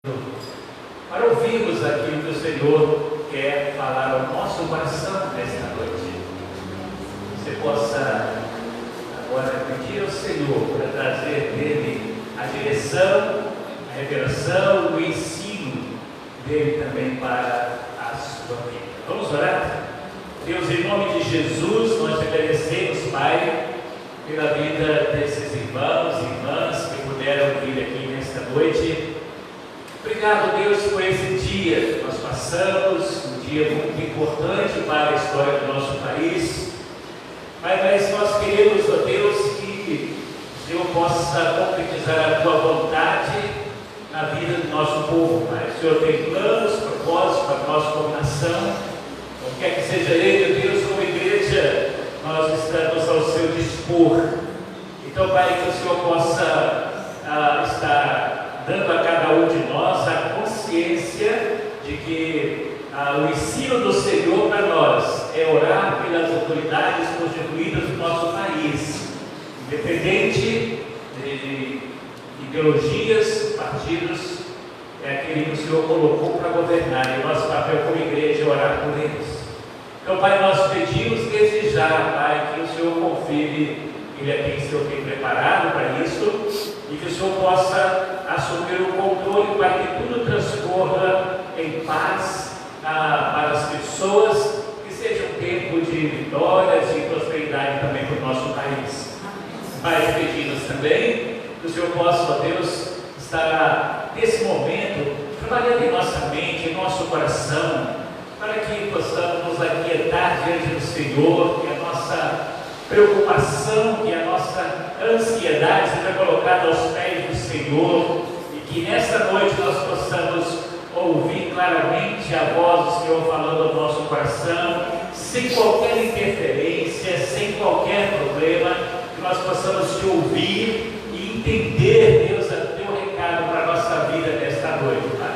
para ouvirmos aquilo que o Senhor quer falar ao nosso coração nesta noite. Você possa agora pedir ao Senhor para trazer dele a direção, a revelação, o ensino dele também para a sua vida. Vamos orar? Deus, em nome de Jesus, nós te agradecemos, Pai, pela vida desses irmãos e irmãs que puderam vir aqui nesta noite. Obrigado, Deus, por esse dia que nós passamos, um dia muito importante para a história do nosso país. Mas nós queremos, ó Deus, que o Senhor possa concretizar a Tua vontade na vida do nosso povo, Pai. O Senhor tem planos, propósitos para a nossa combinação. Não quer que seja Ele, Deus, como igreja, nós estamos ao seu dispor. Então, Pai, que o Senhor possa estar dando a cada um de nós a consciência de que o ensino do Senhor para nós é orar pelas autoridades constituídas do nosso país, independente de ideologias, partidos, é aquele que o Senhor colocou para governar, e o nosso papel como igreja é orar por eles. Então, Pai, nós pedimos desde já, Pai, que o Senhor confirme Ele é quem o Senhor tem preparado para isso, e que o Senhor possa assumir o controle para que tudo transcorra em paz para as pessoas, que seja um tempo de vitórias e prosperidade também para o nosso país. Pai, pedimos também que o Senhor possa, ó Deus, estar nesse momento trabalhando em nossa mente, em nosso coração, para que possamos nos aquietar diante do Senhor, que a nossa preocupação, que a nossa ansiedade seja colocada aos pés do Senhor, e que nesta noite nós possamos ouvir claramente a voz do Senhor falando ao nosso coração, sem qualquer interferência, sem qualquer problema, que nós possamos te ouvir e entender, Deus, o teu recado para a nossa vida nesta noite, Pai.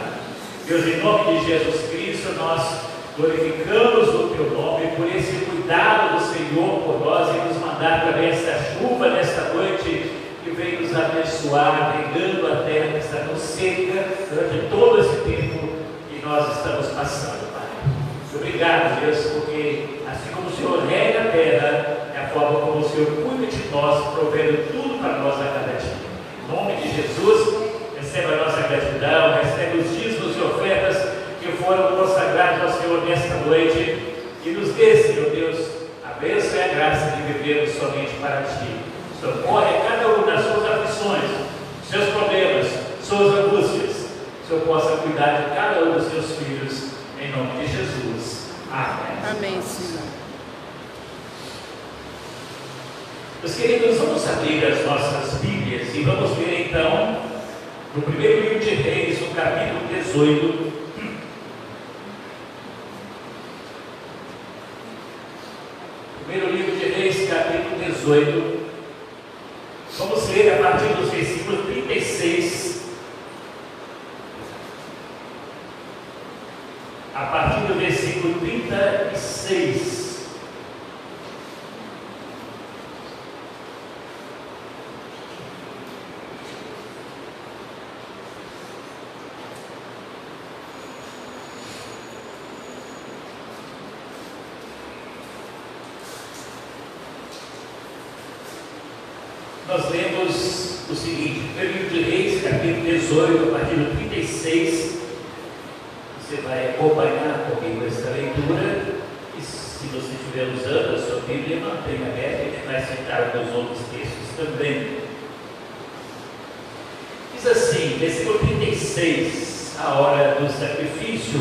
Deus, em nome de Jesus Cristo, nós glorificamos o teu nome por esse cuidado do Senhor por nós e nos mandar também esta chuva nesta noite que vem nos abençoar, regando a terra que está tão seca durante todo esse tempo que nós estamos passando, Pai. Obrigado, Deus, porque assim como o Senhor rega a terra, é a forma como o Senhor cuida de nós, provendo tudo para nós a cada dia. Em nome de Jesus, receba a nossa gratidão, recebe os dízimos e ofertas que foram consagrados ao Senhor nesta noite, e nos dê, Senhor Deus, a bênção e a graça de vivermos somente para Ti. Socorre cada um nas suas aflições, seus problemas, suas angústias. O Senhor possa cuidar de cada um dos seus filhos, em nome de Jesus. Amém. Amém, Senhor. Meus queridos, vamos abrir as nossas Bíblias e vamos ver então, no primeiro livro de Reis, no capítulo 18, primeiro livro de Reis, capítulo 18, vamos ler a partir dos versículos 36, a partir do versículo 36. Nós lemos o seguinte, primeiro livro de Reis, capítulo 18, a partir do 36. Você vai acompanhar comigo esta leitura, e se você estiver usando a sua Bíblia, mantenha aberta, a gente vai citar alguns outros textos também. Diz assim, versículo 36, a hora do sacrifício,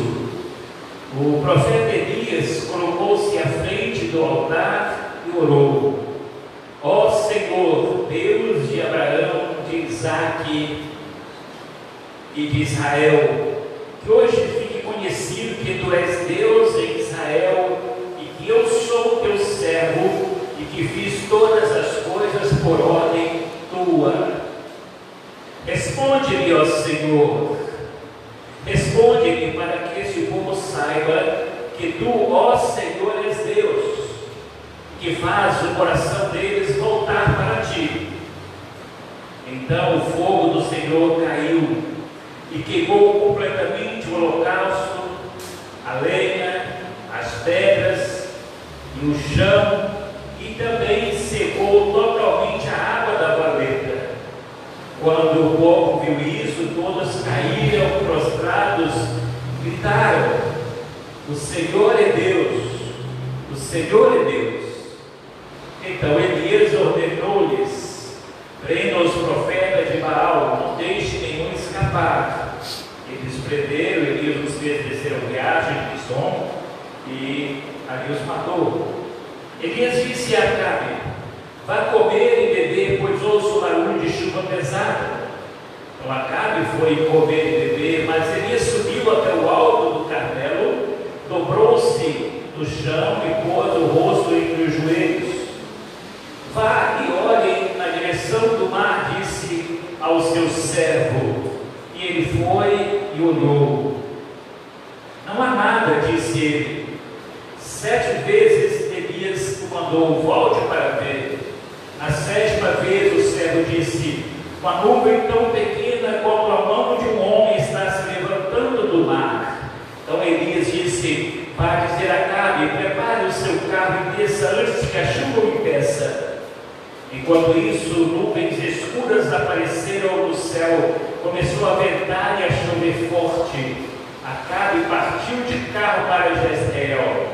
o profeta Elias colocou-se à frente do altar e orou: ó Senhor, Deus de Abraão, de Isaque e de Israel, que hoje fique conhecido que Tu és Deus em Israel, e que eu sou Teu servo, e que fiz todas as coisas por ordem Tua. Responde-me, ó Senhor, responde-me para que este povo saiba que Tu, ó Senhor, és Deus, que faz o coração deles voltar para Ti. Então o fogo do Senhor caiu e queimou completamente o holocausto, a lenha, as pedras e o chão, e também secou totalmente a água da valeta. Quando o povo viu isso, todos caíram prostrados, gritaram: o Senhor é Deus, o Senhor é Deus. Então Elias ordenou-lhes: prendam os profetas de Baal, não deixe nenhum escapar. Eles prenderam, Elias os fez descer a viagem de Pison e ali os matou. Elias disse a Acabe: vá comer e beber, pois ouço o barulho de chuva pesada. Então Acabe foi comer e beber, mas Elias subiu até o alto do Carmelo, dobrou-se no chão e pôs o rosto entre os joelhos. Vá e olhe na direção do mar, disse ao seu servo. E ele foi e olhou. Não há nada, disse ele. 7 vezes Elias o mandou: volte para ver. Na 7ª vez o servo disse: uma nuvem tão pequena quanto a mão de um homem está se levantando do mar. Então Elias disse: vá dizer a Acabe, prepare o seu carro e desça antes que a chuva o impeça. Enquanto isso, nuvens escuras apareceram no céu, começou a ventar e a chover forte. Acabe partiu de carro para Jezreel.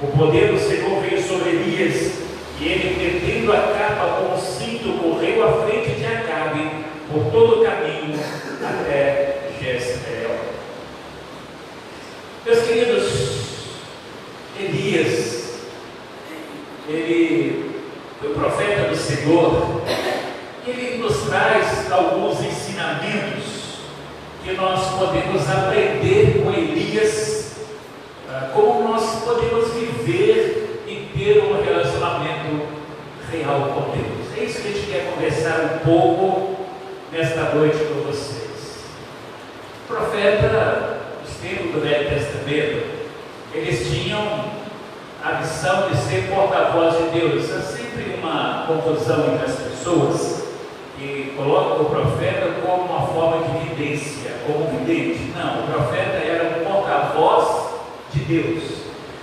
O poder do Senhor veio sobre Elias, e ele, metendo a capa com o cinto, correu à frente de Acabe por todo o caminho até Jezreel. Meus queridos, Elias, ele foi o profeta do Senhor. Ele nos traz alguns ensinamentos que nós podemos aprender com Elias, como nós podemos viver e ter um relacionamento real com Deus. É isso que a gente quer conversar um pouco nesta noite com vocês. O profeta, os tempos do Velho Testamento, eles tinham a missão de ser porta-voz de Deus. É sempre uma confusão entre as pessoas que colocam o profeta como uma forma de vidência, como vidente. Não, o profeta era um porta-voz de Deus.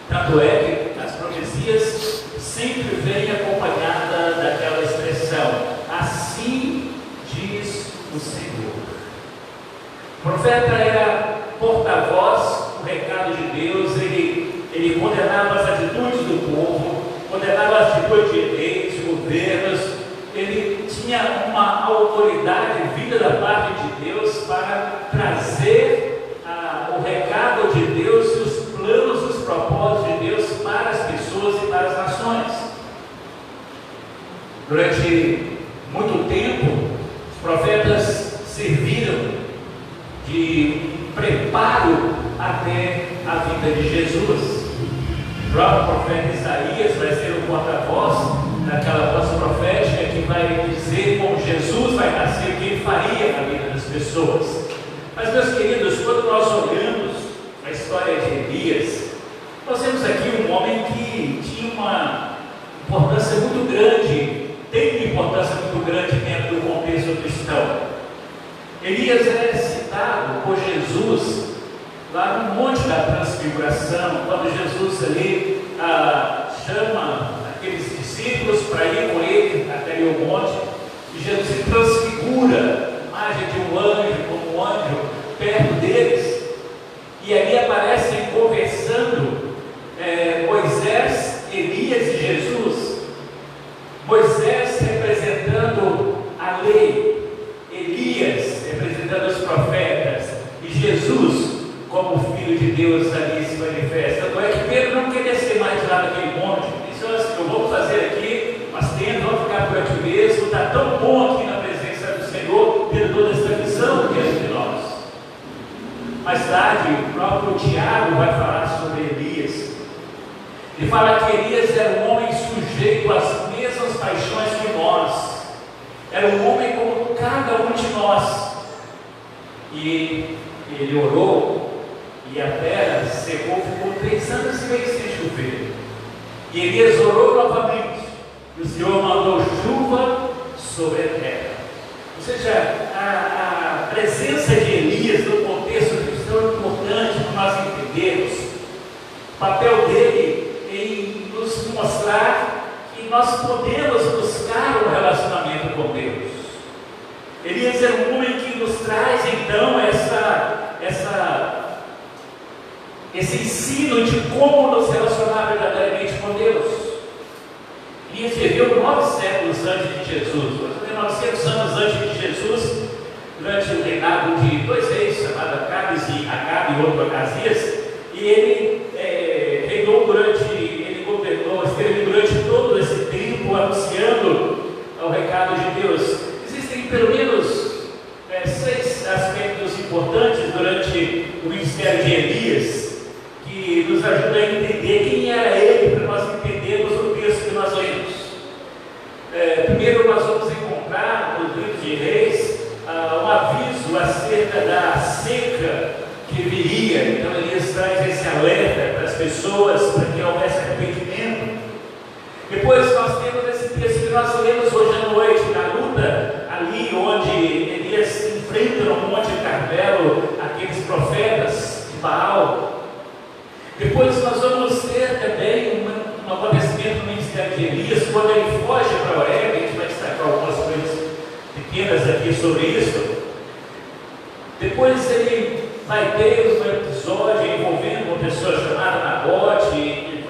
Tanto é que as profecias sempre vêm acompanhada daquela expressão: assim diz o Senhor. O profeta era porta-voz do recado de Deus. Ele condenava as atitudes do povo, condenava as atitudes de reis, de governos. Ele tinha uma autoridade vinda da parte de Deus para trazer o recado de Deus e os planos, os propósitos de Deus para as pessoas e para as nações. Durante muito tempo, os profetas serviram de preparo até a vinda de Jesus. O próprio profeta Isaías vai ser o porta-voz daquela voz profética que vai dizer como Jesus vai nascer, o que ele faria na vida das pessoas. Mas, meus queridos, quando nós olhamos a história de Elias, nós temos aqui um homem que tinha uma importância muito grande, tem uma importância muito grande dentro do contexto cristão. Elias é citado por Jesus lá no Monte da Transfiguração, quando Jesus ali chama aqueles discípulos para ir com ele até o monte, e Jesus se transfigura, imagem de um anjo, como um anjo, perto deles, e ali aparecem conversando Moisés, Elias e Jesus. Moisés representando a lei, Elias representando os profetas, e Jesus como Filho de Deus ali se manifesta. Tanto é que Pedro não quer descer mais lá naquele monte. Disse: eu vou fazer aqui umas tendas, vamos ficar por aqui mesmo. Está tão bom aqui na presença do Senhor, tendo toda essa visão diante de nós. Mais tarde, o próprio Tiago vai falar sobre Elias. Ele fala que Elias era um homem sujeito às mesmas paixões que nós. Era um homem como cada um de nós. E ele orou, e a terra secou, ficou 3 anos e meio sem chover. E Elias orou novamente, e o Senhor mandou chuva sobre a terra. Ou seja, a presença de Elias no contexto cristão é importante para nós entendermos o papel dele em nos mostrar que nós podemos buscar um relacionamento com Deus. Elias é um homem que nos traz então esse ensino de como nos relacionar verdadeiramente com Deus. Elias viveu 9 séculos antes de Jesus, mais ou menos 900 anos antes de Jesus, durante o reinado de 2 reis, chamados Acabe e outro Acasias, e ele esteve durante todo esse tempo anunciando o recado de Deus. Existem pelo menos 6 aspectos importantes durante o ministério de Elias, que nos ajuda a entender quem era ele, para nós entendermos o texto que nós lemos. Primeiro, nós vamos encontrar no livro de Reis um aviso acerca da seca que viria. Então Elias traz esse alerta para as pessoas, para que houvesse arrependimento. Depois nós temos esse texto que nós lemos hoje à noite, na luta ali onde Elias enfrenta no Monte Carmelo aqueles profetas de Baal. Depois nós vamos ter também um acontecimento no ministério de Elias, quando ele foge para Horebe. A gente vai destacar algumas coisas pequenas aqui sobre isso. Depois ele vai ter um episódio envolvendo uma pessoa chamada Nabote, e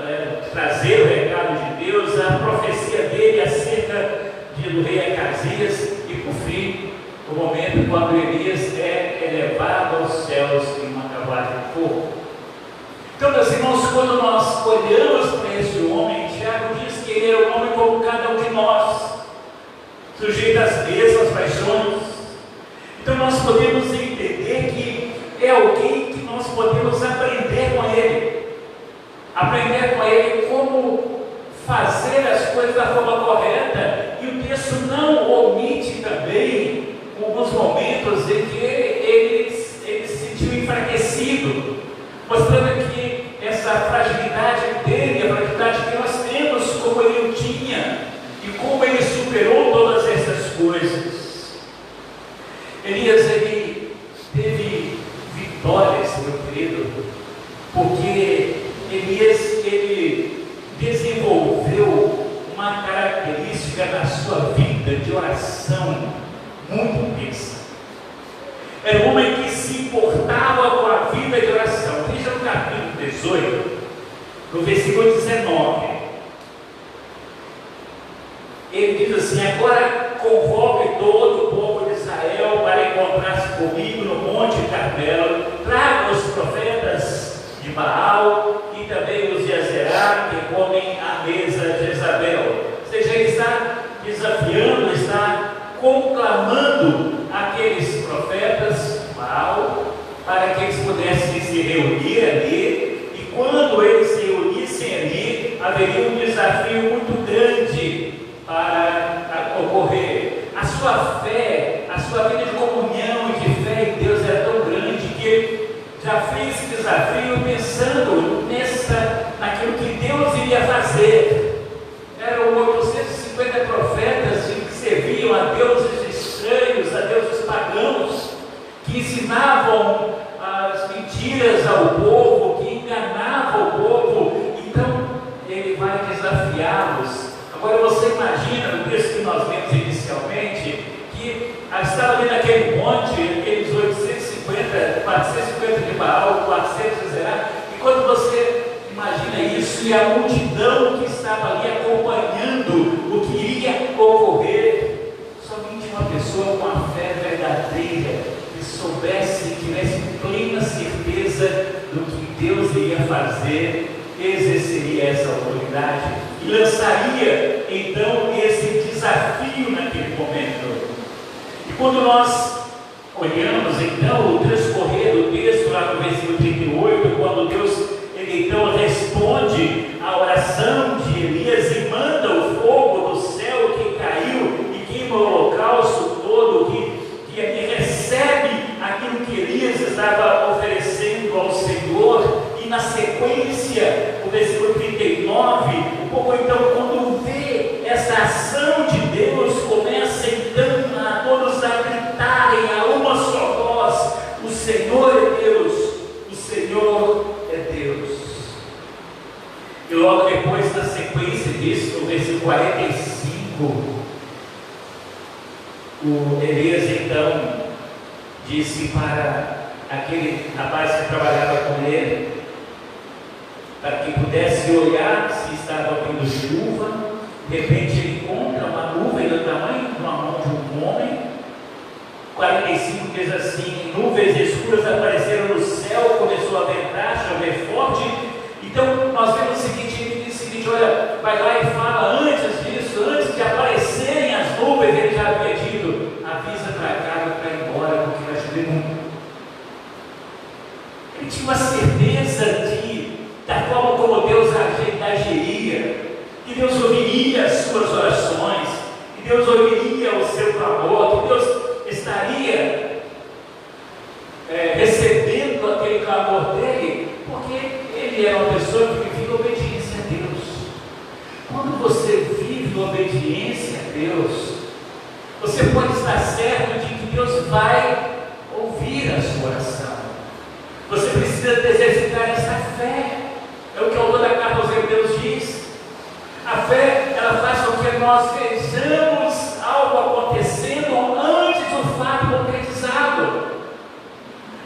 trazer o recado de Deus, a profecia dele acerca do rei Acasias, e por fim, o momento quando Elias é elevado aos céus em uma carruagem de fogo. Então, meus irmãos, quando nós olhamos para esse homem, Tiago diz que ele era um homem como cada um de nós, sujeito às mesmas paixões. Então nós podemos entender que é alguém que nós podemos aprender com ele como fazer as coisas da forma correta. E o texto não omite também alguns momentos em que ele se sentiu enfraquecido, mostrando que essa fragilidade dele, a fragilidade que nós temos, como ele tinha e como ele superou todas essas coisas. Elias, ele teve vitórias, meu querido, porque Elias, ele desenvolveu uma característica na sua vida de oração muito intensa. Era um homem que se importava com a vida de oração. Veja no capítulo 18, no versículo 19. Ele diz assim: agora convoque todo o povo de Israel para encontrar-se comigo no Monte Carmelo. Traga os profetas de Baal e também os de Azerá, que comem à mesa de Jezabel. Ou seja, ele está desafiando, está conclamando aqueles profetas de Baal para que eles pudessem se reunir ali. E quando eles se reunissem ali, haveria um desafio muito grande para ocorrer. A sua fé, a sua vida de comunhão e de fé em Deus era tão grande que ele já fez esse desafio pensando naquilo que Deus iria fazer. Eram 850 profetas que serviam a deuses estranhos, a deuses pagãos, que ensinavam as mentiras ao povo, que enganavam o povo. Então ele vai desafiá-los. Agora você imagina, no texto que nós lemos inicialmente, que estava ali naquele monte, aqueles 450 de Baal, 400 de Zerá, e quando você imagina isso, e a multidão que estava ali acompanhando o que iria ocorrer, somente uma pessoa com a fé verdadeira, que soubesse, que tivesse plena certeza do que Deus iria fazer, exerceria essa autoridade e lançaria então esse desafio naquele momento. E quando nós olhamos então o transcorrer do texto lá no versículo 38, quando Deus ele então responde à oração de Elias e manda o fogo do céu que caiu e queima o holocausto todo, que ele recebe aquilo que Elias estava oferecendo ao Senhor. E na sequência, o versículo 39, um pouco então, quando vê essa ação de Deus, começa então a todos a gritarem a uma só 5, o Elias então disse para aquele rapaz que trabalhava com ele, para que pudesse olhar se estava vindo chuva. De repente ele encontra uma nuvem do tamanho de uma mão de um homem. 45 diz assim: nuvens escuras apareceram no céu, começou a ventar, chover forte. Então nós vemos o seguinte: ele diz o seguinte, olha, vai lá e fala antes disso, antes de aparecerem as nuvens, ele já havia dito: avisa para cá para ir embora, porque vai chover muito. Ele tinha uma certeza da forma como Deus agiria, que Deus ouviria as suas orações, que Deus ouviria o seu clamor, que Deus estaria recebendo aquele clamor dele, porque ele era uma pessoa que vivia obediência a Deus. Quando você vive obediência a Deus, você pode estar certo de que Deus vai ouvir a sua oração. Você precisa exercitar essa fé. É o que o autor da carta aos Hebreus diz. A fé, ela faz com que nós vejamos algo acontecendo antes do fato concretizado.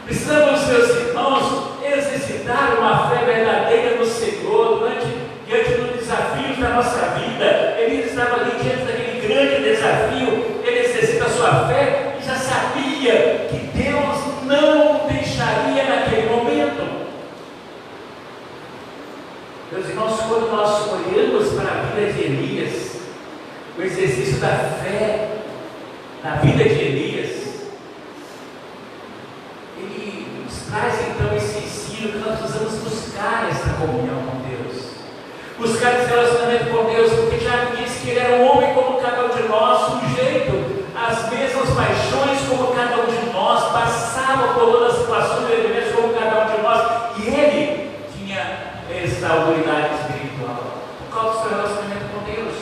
Precisamos, meus irmãos, exercitar uma fé verdadeira no Senhor diante dos desafios da nossa vida. Ele estava ali diante daquele grande desafio, ele exercita a sua fé e já sabia que Deus não o deixaria naquele momento. Meus irmãos, quando nós olhamos para a vida de Elias, o exercício da fé na vida de Elias, ele nos traz então esse ensino que nós precisamos buscar essa comunhão com Deus, buscar esse relacionamento com Deus, porque já disse que ele era um homem como cada um de nós, sujeito às mesmas paixões como cada um de nós, passava por todas as situações elementos como cada um de nós, e ele tinha essa autoridade espiritual por causa do seu relacionamento com Deus.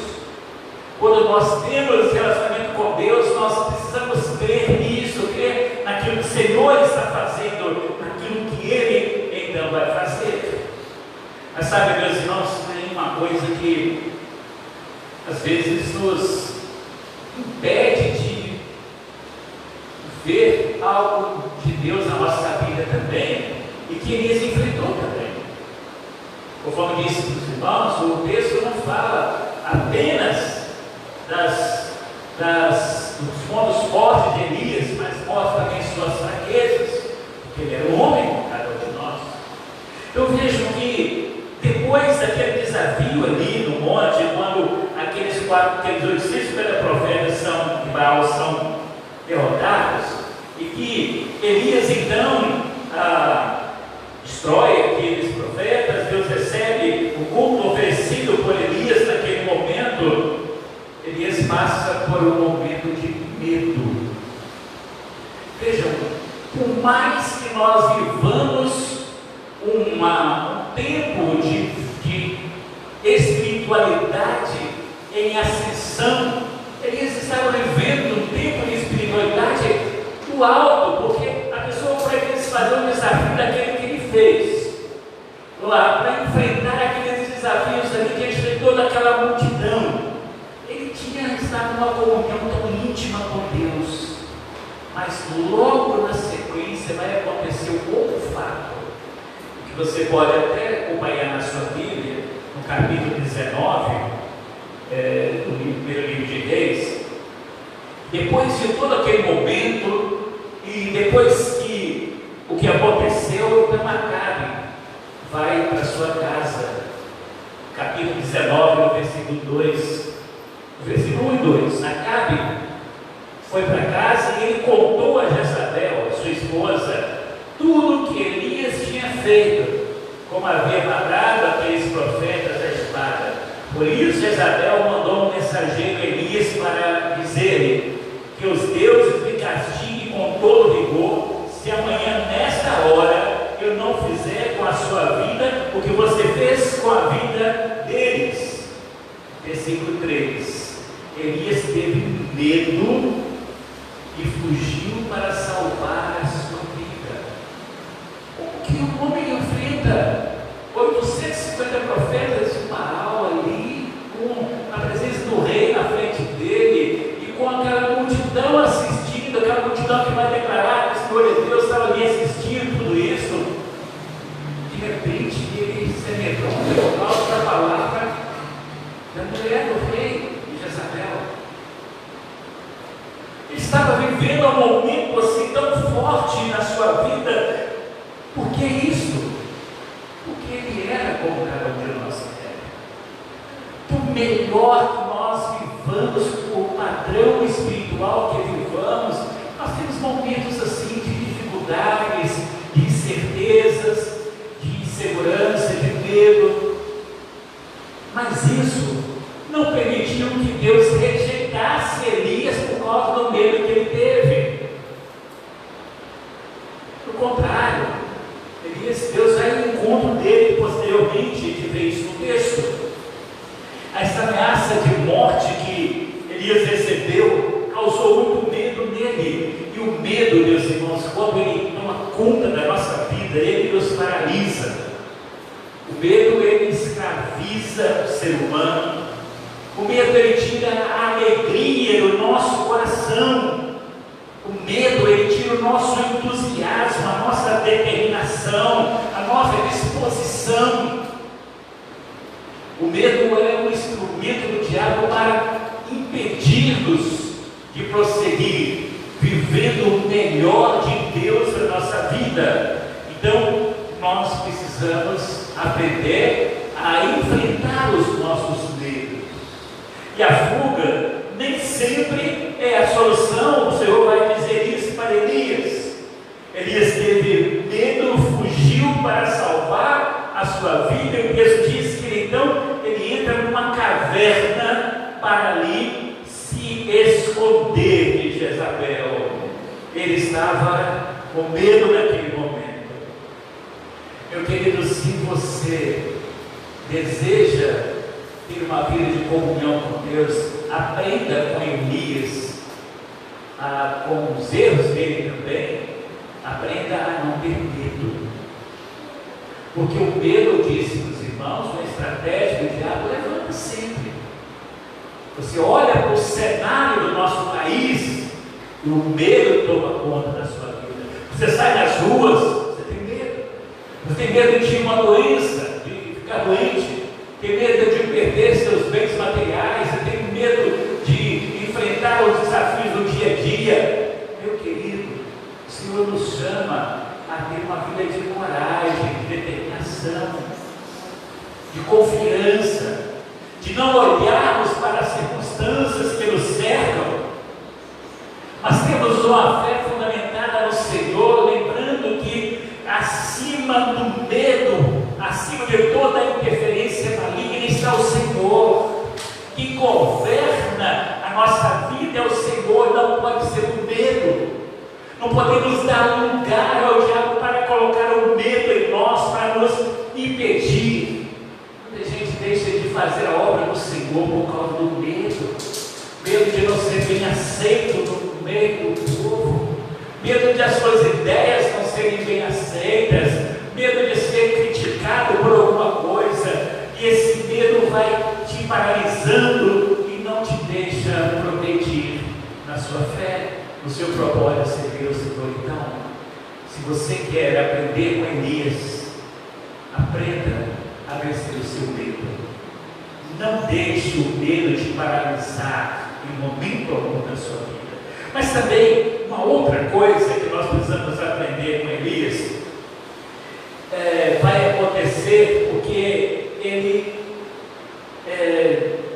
Quando nós temos relacionamento com Deus, nós precisamos crer nisso, crer naquilo que o Senhor está fazendo, naquilo que Ele então vai fazer. Mas sabe, meus irmãos, tem uma coisa que às vezes nos impede de ver algo de Deus na nossa vida também, e que Elias enfrentou também. Conforme disse para os irmãos, o texto não fala apenas dos pontos fortes de Elias, mas mostra também suas fraquezas, porque ele era um homem como cada um de nós. Eu vejo que depois daquele desafio ali no monte, quando aqueles 850 profetas de Baal são derrotados, e que Elias então destrói aqueles profetas, Deus recebe o culto oferecido por Elias naquele momento. Elias passa por um momento de medo. Vejam, por mais que nós vivamos um tempo de espiritualidade em ascensão, Elias estava vivendo um tempo de espiritualidade do alto, porque a pessoa vai fazer um desafio daquele que ele fez lá, para enfrentar aqueles desafios ali diante de toda aquela multidão. Ele tinha estado numa comunhão tão íntima com Deus, mas logo na sequência vai acontecer um outro fato, que você pode até acompanhar na sua Bíblia, no capítulo 19, do primeiro livro de Reis. Depois de todo aquele momento, e depois que o que aconteceu, então Acabe vai para sua casa, capítulo 19, no versículo 2, versículo 1 e 2. Acabe foi para casa e ele contou a Jezabel, sua esposa, tudo o que Elias tinha feito, como havia matado aqueles profetas da espada. Por isso Jezabel mandou um mensageiro Elias para dizer-lhe que os deuses lhe castiguem com todo rigor, se amanhã nesta hora eu não fizer com a sua vida o que você fez com a vida deles. Versículo 3. Elias teve medo e fugiu para salvar a sua vida. O que o homem enfrenta? 850 profetas de Baal ali, com a presença do rei na frente que isso? Porque ele era como cada um de nós é. Por melhor que nós vivamos, o padrão espiritual que vivamos, nós temos momentos assim de dificuldades, de incertezas, de insegurança, de medo. Mas isso não permitiu que Deus rejeitasse Elias por causa do medo que ele teve. Pelo contrário, Deus vai ao encontro dele posteriormente, a gente vê isso no texto. Essa ameaça de morte que Elias recebeu causou muito medo nele. E o medo, meus irmãos, quando ele toma conta da nossa vida, ele nos paralisa. O medo, ele escraviza o ser humano. O medo, ele tira a alegria do nosso coração. O medo, ele tira o nosso entusiasmo, a nossa determinação, a nossa disposição. O medo é um instrumento do diabo para impedir-nos de prosseguir, vivendo o melhor de Deus na nossa vida. Então, nós precisamos aprender a enfrentar os nossos medos. E a fuga nem sempre é a solução. O Senhor vai dizer isso para Elias. Elias teve medo, fugiu para salvar a sua vida. E o texto diz que então ele entra numa caverna para ali se esconder de Jezabel. Ele estava com medo naquele momento. Meu querido, se você deseja ter uma vida de comunhão com Deus, aprenda com Elias, com os erros dele também. Aprenda a não ter medo, porque o medo, eu disse para os irmãos, uma estratégia do diabo levanta sempre. Você olha para o cenário do nosso país e o medo toma conta da sua vida. Você sai nas ruas, você tem medo. Você tem medo de uma doença, de ficar doente. Tem medo de perder seus bens materiais. Você tem medo de enfrentar os desafios do dia a dia. Meu querido, o Senhor nos chama a ter uma vida de coragem, de determinação, de confiança, de não olharmos para as circunstâncias que nos cercam, mas temos uma fé fundamentada no Senhor, lembrando que acima do medo, acima de toda a interferência maligna está o Senhor. Quem governa a nossa vida é o Senhor, não pode ser o medo. Não podemos dar lugar ao diabo para colocar o medo em nós, para nos impedir. Muita gente deixa de fazer a obra do Senhor por causa do medo. Medo de não ser bem aceito no meio do povo. Medo de as suas ideias não serem bem aceitas. Medo de ser criticado por alguma coisa. E esse medo vai te paralisando e não te deixa progredir na sua fé, no seu propósito ser Deus. Então, se você quer aprender com Elias, aprenda a vencer o seu medo. Não deixe o medo te paralisar em momento algum da sua vida. Mas também, uma outra coisa que nós precisamos aprender com Elias, vai acontecer porque ele,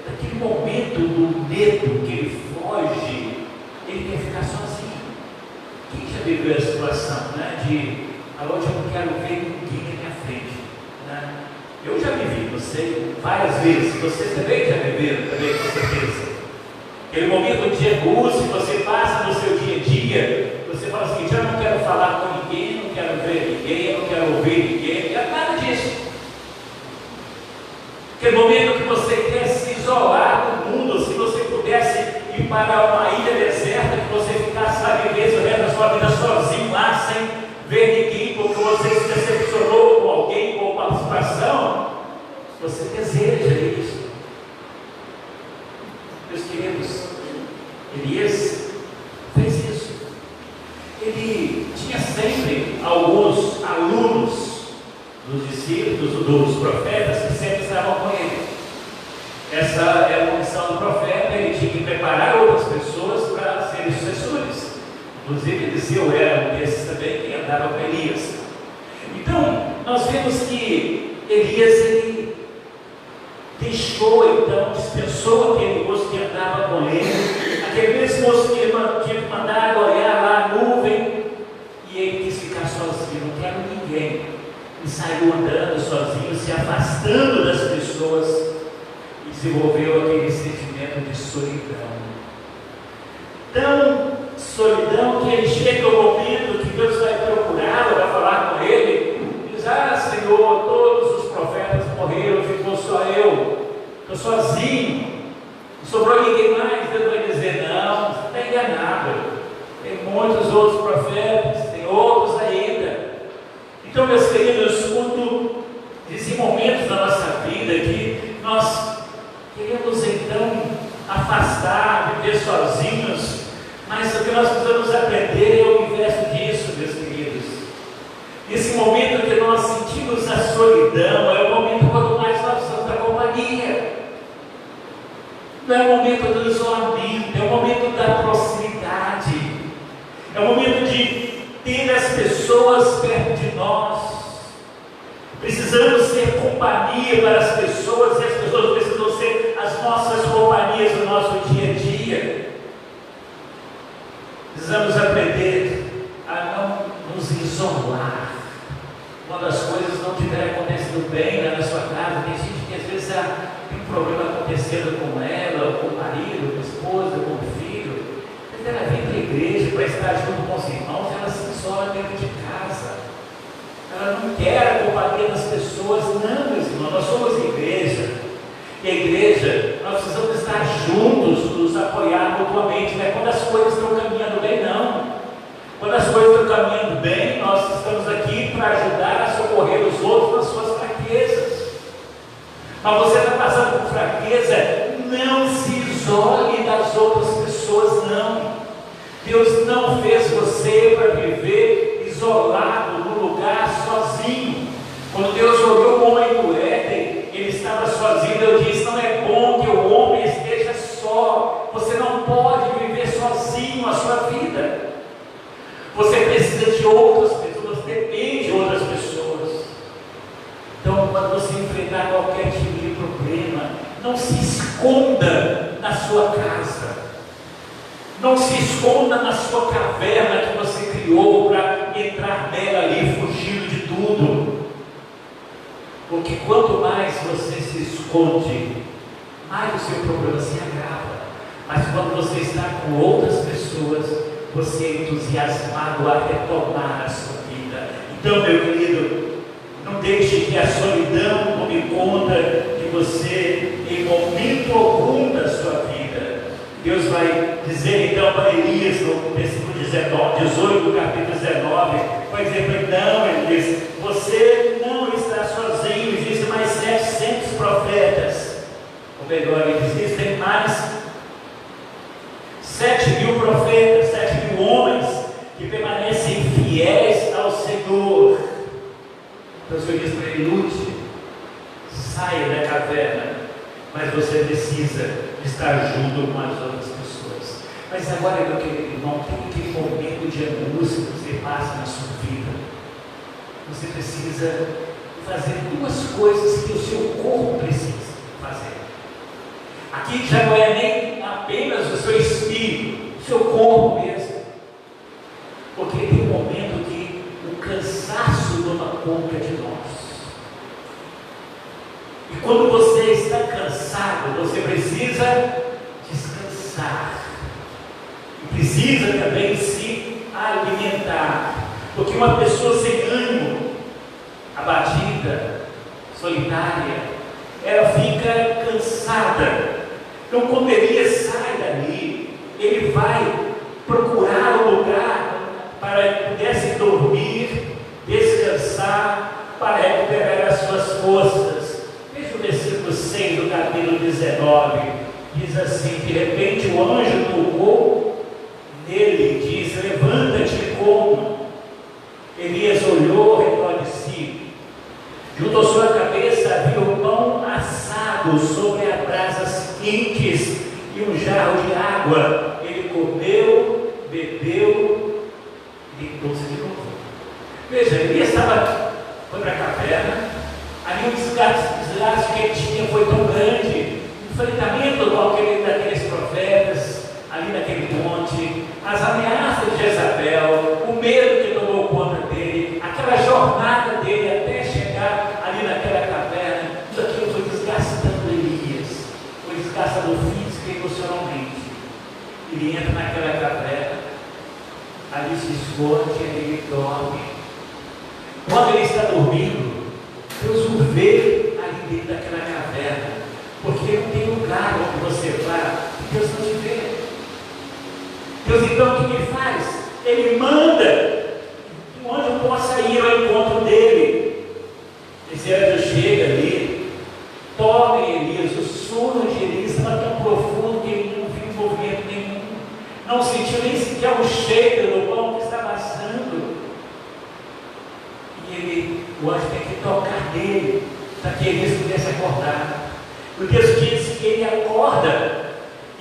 naquele momento do medo que ele foge, ele quer ficar sozinho. Quem já viveu a situação, né, de hoje eu não quero ver ninguém na minha frente, né? Eu já vivi, não sei, várias vezes. Você também já viveu, também, com certeza. Aquele momento de angústia que você passa no seu dia a dia, você fala assim: já não quero falar com ninguém, não quero ver ninguém, não quero ouvir ninguém, não nada disso. Aquele momento que você quer se isolar do mundo. Se você pudesse ir para uma ilha deserta, que você ficasse lá vivendo o resto da sua vida sozinho lá, sem ver ninguém, porque você se decepcionou com alguém, com uma situação, você deseja isso. Meus queridos, Elias fez isso. Ele tinha sempre alguns alunos dos discípulos, dos profetas, que sempre estavam com ele. Essa é a missão do profeta. Ele tinha que preparar outras pessoas para serem sucessores. Inclusive Eliseu era um desses também que andava com Elias. Então vimos que Elias, ele deixou, então, dispensou aquele moço que andava com ele, aquele mesmo moço que ele tinha mandado olhar lá a nuvem, e ele quis ficar sozinho, não quero ninguém, e saiu andando sozinho, se afastando das pessoas, e desenvolveu aquele sentimento de solidão. Tão solidão que ele chega ao momento que Deus vai procurá-lo, vai falar com ele, e diz: ah, Senhor, todos os profetas morreram, ficou só eu, estou sozinho, não sobrou ninguém mais. Deus vai dizer: não, você está enganado, tem muitos outros profetas, tem outros ainda. Então, meus queridos, quando existem momentos da nossa vida que nós queremos então afastar, viver sozinhos, mas o que nós precisamos aprender é o inverso disso, meus queridos. Nesse momento que nós sentimos a solidão, é o momento quando mais nós precisamos da companhia. Não é o momento do isolamento, é o momento da proximidade, é o momento de ter as pessoas perto de nós. Precisamos ser companhia para as pessoas, e as pessoas precisam ser as nossas companhias no nosso dia a dia. Precisamos aprender a não nos isolar. Quando as coisas não estiverem acontecendo bem lá na sua casa, tem gente que às vezes tem um problema acontecendo com ela, ou com o marido, com a esposa, com o filho, mas ela vem para a igreja para estar junto com os irmãos, ela se isola dentro de casa. Ela não quer a companhia das pessoas. Não, meus irmãos, nós somos igreja. E a igreja, nós precisamos estar juntos, nos apoiar mutuamente. Não é quando as coisas estão caminhando bem, não. Quando as coisas estão caminhando bem, nós estamos aqui para ajudar a socorrer os outros nas suas fraquezas. Mas você está passando por fraqueza, não se isole das outras pessoas, não. Deus não fez você para viver isolado no lugar sozinho. Quando Deus olhou o homem do Éden, ele estava sozinho. Deus disse: não é bom que o homem esteja só. Você não pode viver sozinho a sua vida. Você precisa de outras pessoas, depende de outras pessoas. Então, quando você enfrentar qualquer tipo de problema, não se esconda na sua casa. Não se esconda na sua caverna que você criou para entrar nela ali, fugindo de tudo. Porque quanto mais você se esconde, mais o seu problema se agrava. Mas quando você está com outras pessoas, você é entusiasmado a retomar a sua vida. Então, meu querido, não deixe que a solidão tome conta de você em momento algum da sua vida. Deus vai dizer então para Elias, no versículo 18 do capítulo 19, vai dizer para ele: não, Elias, você não está sozinho, existem mais 700 profetas. Ou melhor, existem mais 7.000 profetas, 7.000 homens que permanecem fiéis ao Senhor. Então o Senhor diz para ele: lute, saia da caverna, mas você precisa estar junto com as outras pessoas. Mas agora, meu querido irmão, tem aquele momento de angústia que você passa na sua vida. Você precisa fazer duas coisas que o seu corpo precisa fazer. Aqui já não é nem apenas o seu espírito, o seu corpo mesmo. Porque tem um momento que o cansaço toma conta de nós. E quando você está cansado, você precisa descansar. E precisa também se alimentar. Porque uma pessoa sem ânimo, abatida, solitária, ela fica cansada. Então, quando Elias sai dali, ele vai procurar um lugar para que pudesse dormir, descansar, para recuperar as suas forças. Veja o versículo 6 do capítulo 19, diz assim: de repente o anjo tocou nele, diz: levanta-te e coma. Elias olhou ao redor de si, junto à sua cabeça havia um pão assado sobre as brasas quentes e um jarro de água. Ele comeu, bebeu e deitou-se de novo. Veja, Elias foi para a caverna, angústia foi tão grande, o enfrentamento com daqueles profetas, ali naquele monte, as ameaças de Jezabel, o medo que tomou conta dele, aquela jornada dele até chegar ali naquela caverna, tudo aquilo foi desgastando Elias, foi desgastando física e emocionalmente. Ele entra naquela caverna, ali se esconde, ele dorme. Quando ele está dormindo, Deus o vê ali dentro daquela caverna, porque não tem lugar onde você vá, Deus não te vê. Deus então o que ele faz? Ele manda onde eu possa ir ao encontro dele. Esse anjo chega ali, toca em Elias, o sono de Elias estava tão profundo que ele não viu movimento nenhum, não sentiu nem sequer o cheiro do pão que estava assando. E o anjo tem que tocar nele para que Elias pudesse acordar. O texto diz que ele acorda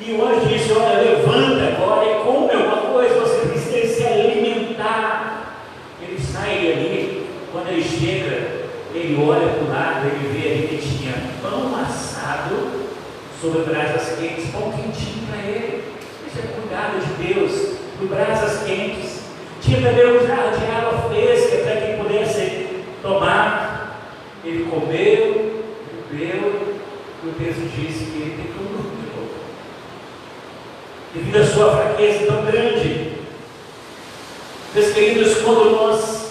e o anjo disse: olha, levanta agora e come alguma coisa, você precisa se alimentar. Ele sai ali, quando ele chega, ele olha para o lado, ele vê ali que tinha pão assado sobre brasas quentes, pão quentinho para ele. Isso é cuidado de Deus, por brasas quentes. Tinha também um jarro de água fresca para que ele pudesse tomar. Ele comeu, bebeu, e o texto diz que ele tem tudo de novo. Devido à sua fraqueza tão grande, meus queridos, quando nós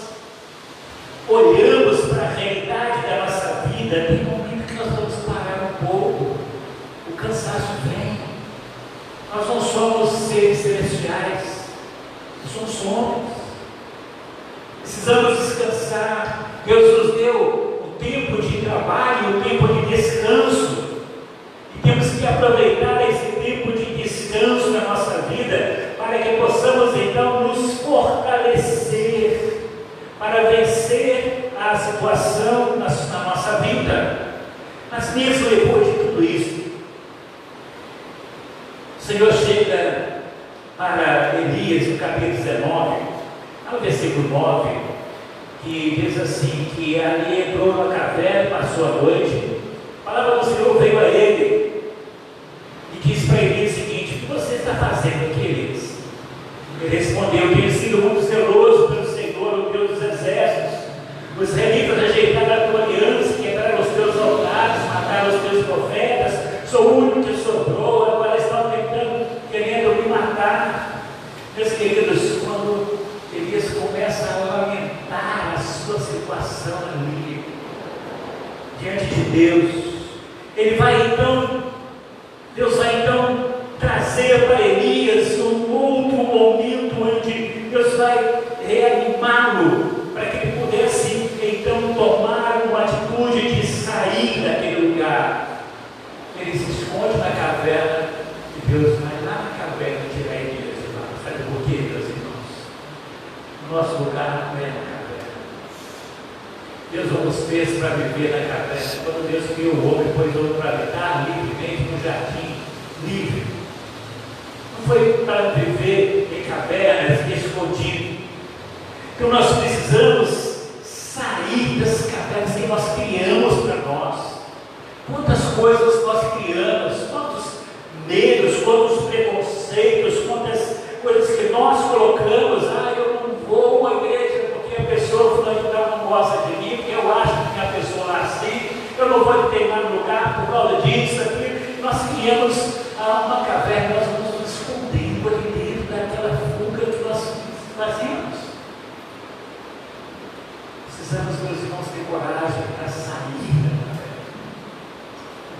olhamos para a realidade da nossa vida, tem momento que nós vamos parar um pouco, o cansaço vem. Nós não somos seres celestiais, nós somos homens, precisamos descansar. Deus nos deu o tempo de trabalho, o tempo de descanso, e temos que aproveitar esse tempo de descanso na nossa vida, para que possamos então nos fortalecer, para vencer a situação na nossa vida. Mas mesmo depois de tudo isso, o Senhor chega para Elias no capítulo 19, no versículo 9, que diz assim, que ali entrou na caverna, passou a noite. A palavra do Senhor veio a ele e disse para Elias o seguinte: o que você está fazendo aqui, Elias? Ele respondeu: tenho sido muito zeloso pelo Senhor, o Deus dos exércitos. Os israelitas rejeitaram a tua aliança, quebraram os teus altares, mataram os teus profetas. Sou o único que sobrou, agora estão querendo me matar. Meus queridos, quando Elias começa a lamentar a sua situação ali, diante de Deus, Deus vai então trazer para Elias um outro momento onde Deus vai reanimá-lo, para que ele pudesse então tomar uma atitude de sair daquele lugar. Ele se esconde na caverna e Deus vai lá na caverna tirar Elias de lá. Sabe por quê, meus irmãos? O nosso lugar não é na caverna. Deus não nos fez para viver na caverna. Quando Deus criou o homem, pôs o homem para habitar livremente no jardim, livre. Não foi para viver em cavernas, escondido. Então nós precisamos sair das cavernas que nós criamos para nós. Quantas coisas nós criamos, quantos medos, quantos preconceitos, quantas coisas que nós colocamos. Eu não vou à igreja porque a pessoa fulano não gosta de mim, porque eu acho que a pessoa é assim, eu não vou determinar lugar por causa disso, aqui. Nós criamos uma caverna, nós vamos nos escondendo ali dentro daquela fuga que nós fazíamos. Precisamos, meus irmãos, ter coragem para sair da caverna.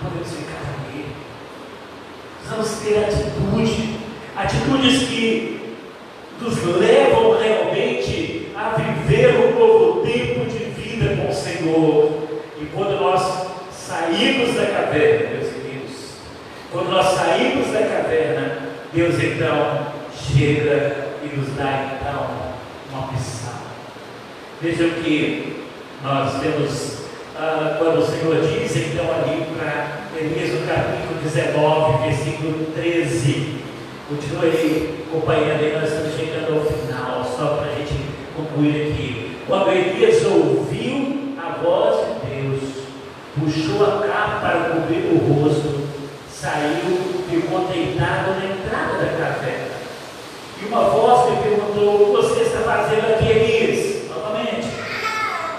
Não podemos ficar ali. Precisamos ter atitudes que nos levam realmente a viver um novo tempo de vida com o Senhor. E quando nós saímos da caverna, meus queridos, quando nós saímos da caverna, Deus então chega e nos dá então uma opção. Vejam que nós temos, quando o Senhor diz então ali para Elias no capítulo 19, versículo 13, continua aí acompanhando, aí nós estamos chegando ao final, só para a gente concluir aqui. Quando Elias ouviu a voz de Deus, puxou a capa capa para cobrir o rosto, saiu, ficou deitado na entrada da caverna. E uma voz me perguntou: o que você está fazendo aqui, Elias? Novamente.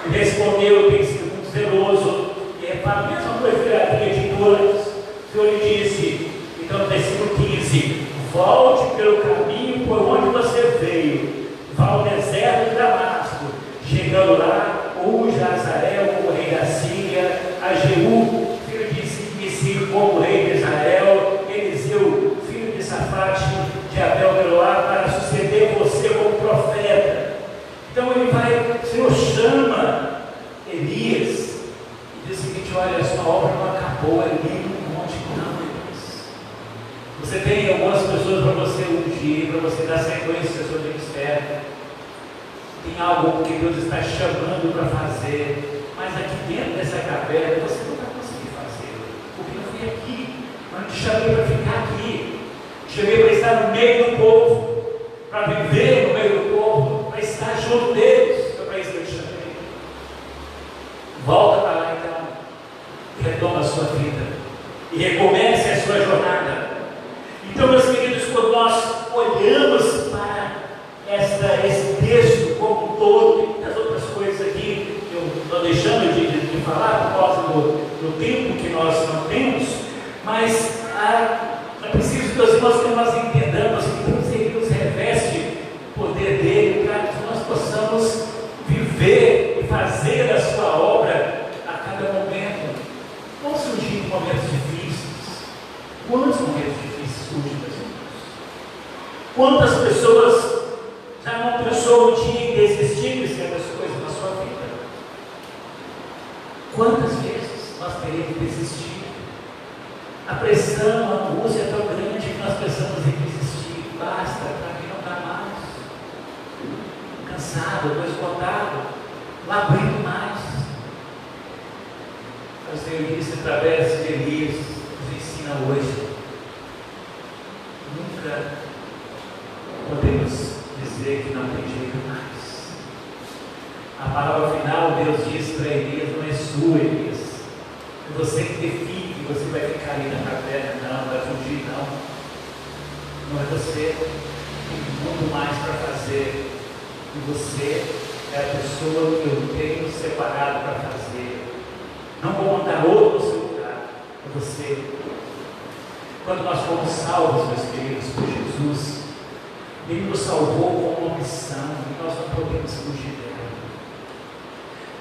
Ele respondeu, muito zeloso, e repara a mesma coisa que havia dito antes. O Senhor lhe disse, então, versículo 15: volte pelo caminho por onde você veio, vá ao deserto de Damasco. Chegando lá, unge a Azael como rei da Síria, a Jeú, filho de Nimsi, como rei de Israel, Eliseu, filho de Safate, de Abel-Meroá, para suceder você como profeta. Então ele vai, o Senhor chama Elias e diz o seguinte: olha, a sua obra não acabou ali no monte, não, Elias. Você tem algumas pessoas para você ungir, para você dar sequência ao seu ministério. Tem algo que Deus está chamando para fazer, mas aqui dentro dessa caverna você não vai conseguir fazer, porque eu fui aqui, mas não te chamei para ficar aqui, te chamei para estar no meio do povo, para viver no meio do povo, para estar junto deles. Foi para isso que eu te chamei. Volta para lá então, e retoma a sua vida, e recomece a sua jornada. Então, meus queridos, quando nós olhamos para esse texto como um todo, tem muitas outras coisas aqui que eu estou deixando de falar por causa do tempo que nós não temos, mas é preciso que nós entendamos que Deus ele nos reveste o poder dele para que nós possamos viver e fazer a sua obra a cada momento. Vão surgir momentos difíceis. Quantos momentos difíceis surgem, meus irmãos? Quantas pessoas já não pensou um dia em desistir de certas coisas na sua vida? Quantas vezes nós teremos desistido? A pressão, a angústia é tão grande que nós pensamos em desistir. Basta, para mim não dá mais. Cansado, estou esgotado, não aguento mais. O Senhor disse através de Elias, nos ensina hoje: nunca podemos dizer que não tem jeito mais. A palavra final, Deus diz para Elias: não é sua, Elias. É você que define que você vai ficar ali na caverna, não vai fugir, não. Não é você. Tem muito mais para fazer. E você é a pessoa que eu tenho separado para fazer. Não vou mandar outro no seu lugar. É você. Quando nós fomos salvos, meus queridos, por Jesus, Ele nos salvou com uma missão e nós não podemos fugir dela.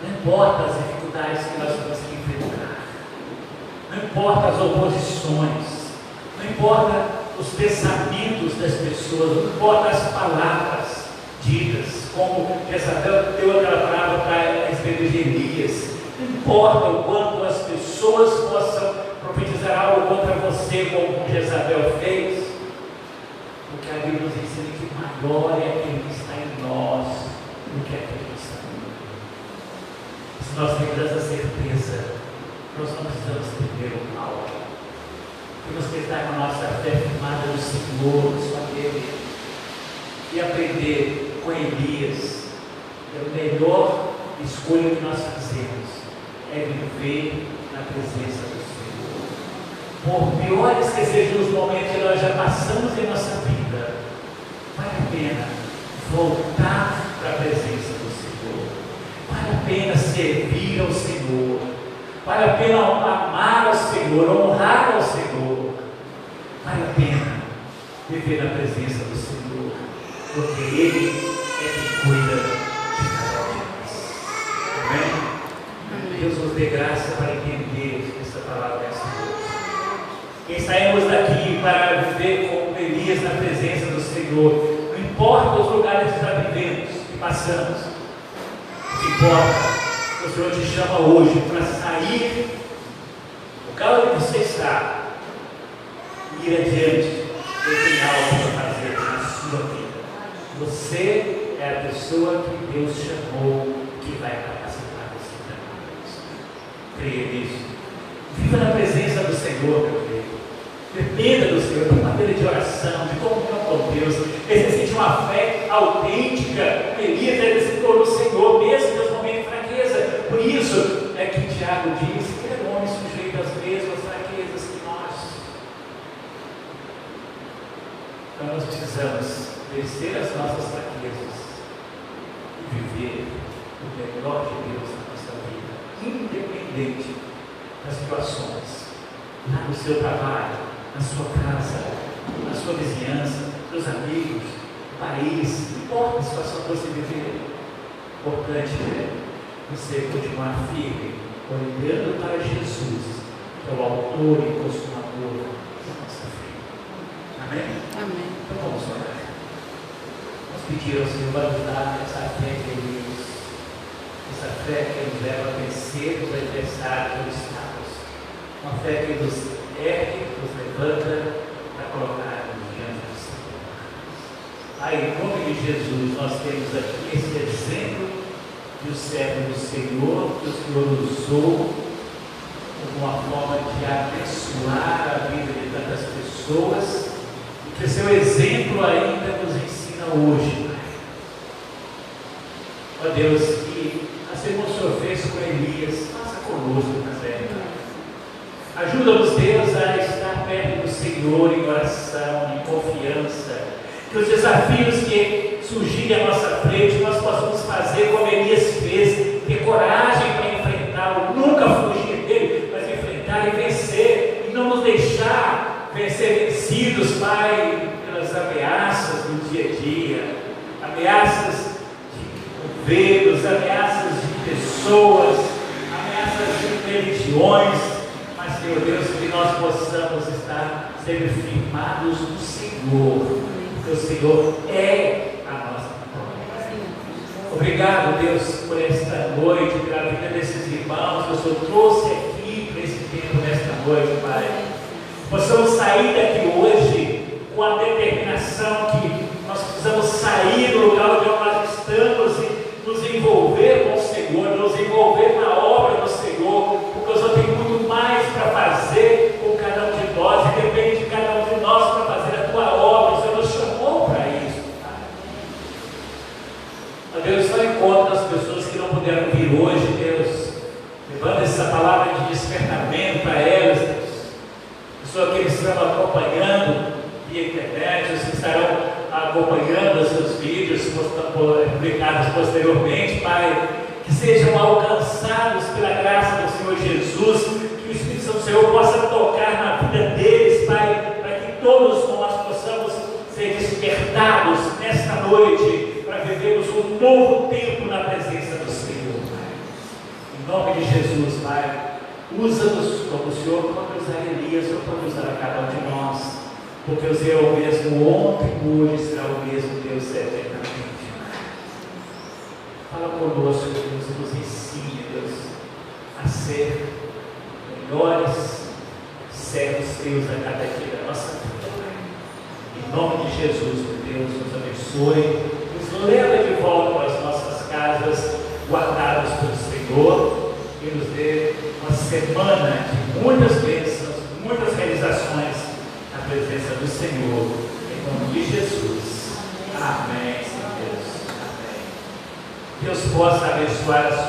Não importa as dificuldades que nós temos que enfrentar, não importa as oposições, não importa os pensamentos das pessoas, não importa as palavras ditas, como Jezabel deu aquela palavra para respeito de Elias. Não importa o quanto as pessoas possam profetizar algo contra você, como Jezabel fez, porque a Bíblia nos ensina que maior é aquele que está em nós do que aquele que está em nós. Se nós temos essa certeza, nós não precisamos temer o mal. Temos que estar com a nossa fé firmada no Senhor, só nele, e aprender com Elias. A melhor escolha que nós fazemos é viver na presença do Senhor. Por piores que sejam os momentos que nós já passamos em nossa vida, vale a pena voltar para a presença do Senhor. Vale a pena servir ao Senhor. Vale a pena amar ao Senhor, honrar ao Senhor. Vale a pena viver na presença do Senhor, porque Ele é quem cuida de cada um de nós. Amém? Deus nos dê graça para entender essa palavra dessa noite. Que saímos daqui para viver como Elias na presença do Senhor. Não importa os lugares desafiantes que passamos, o que importa, o Senhor te chama hoje para sair do lugar onde você está e ir adiante. Ele tem algo para fazer na sua vida. Você é a pessoa que Deus chamou, que vai capacitar você para isso. Creia nisso. Viva na presença do Senhor, meu querido. Dependa do Senhor, de maneira de oração, de comunhão com Deus. Exercite uma fé autêntica. Elias exercitou no Senhor, mesmo nos momentos de fraqueza. Por isso é que Tiago diz que ele é um homem sujeito às Então nós precisamos vencer as nossas fraquezas e viver o melhor de Deus na nossa vida, independente das situações, lá no seu trabalho, na sua casa, na sua vizinhança, seus amigos, país, não importa a situação que você viver. O importante é você continuar firme, olhando para Jesus, que é o autor e consumador da nossa fé. Amém? Amém. Então vamos orar. Vamos pedir ao Senhor para nos dar essa fé que Ele nos, essa fé que nos leva a vencer os adversários, os obstáculos. Uma fé que nos ergue, nos levanta para colocar-nos diante do Senhor. Aí, em nome de Jesus, nós temos aqui esse exemplo de um servo do Senhor, que o Senhor usou como uma forma de abençoar a vida de tantas pessoas, e que seu exemplo ainda nos ensina hoje. Ó Deus, que assim como o Senhor fez com Elias, faça conosco também. Ajuda-nos, Deus, a estar perto do Senhor em oração, em confiança, que os desafios que surgirem à nossa frente, nós possamos fazer como Elias fez, ter coragem para enfrentá-lo, nunca fugir dele, mas enfrentar e vencer, e não nos deixar ser vencidos, Pai, pelas ameaças do dia a dia, ameaças de governos, ameaças de pessoas, ameaças de religiões, mas, Senhor Deus, que nós possamos estar sempre firmados no Senhor, porque o Senhor é a nossa vitória. Obrigado, Deus, por esta noite, pela vida desses irmãos que o Senhor trouxe aqui para esse tempo, nesta noite, Pai. Possamos sair daqui hoje com a determinação que nós precisamos sair do lugar onde nós estamos e nos envolver com o Senhor, nos envolver na obra do Senhor, porque o Senhor tem muito mais para fazer com cada um de nós, e depende de cada um de nós para fazer a tua obra. O Senhor nos chamou para isso, Pai. Ó Deus, só encontra as pessoas que não puderam vir hoje, Deus, levando essa palavra de despertamento para elas, Deus. Pessoas que estão acompanhando via internet, os que estarão acompanhando os seus vídeos publicados posteriormente, Pai, que sejam alcançados pela graça do Senhor Jesus, que o Espírito Santo do Senhor possa tocar na vida deles, Pai, para que todos nós possamos ser despertados nesta noite, para vivermos um novo tempo na presença do Senhor, Pai. Em nome de Jesus, Pai, usa-nos como o Senhor pode usar Elias, ou pode usar a cada um de nós, porque o Senhor é o mesmo ontem, hoje será o mesmo Deus eternamente. Fala conosco, Deus, e nos ensine, Deus, a ser melhores servos teus a cada dia da nossa vida. Em nome de Jesus, Deus, nos abençoe, nos leva de volta para as nossas casas, guardados pelo Senhor, e nos dê uma semana de muitas bênçãos, muitas realizações na presença do Senhor, em nome de Jesus. Amém, Senhor Deus. Amém. Deus possa abençoar a sua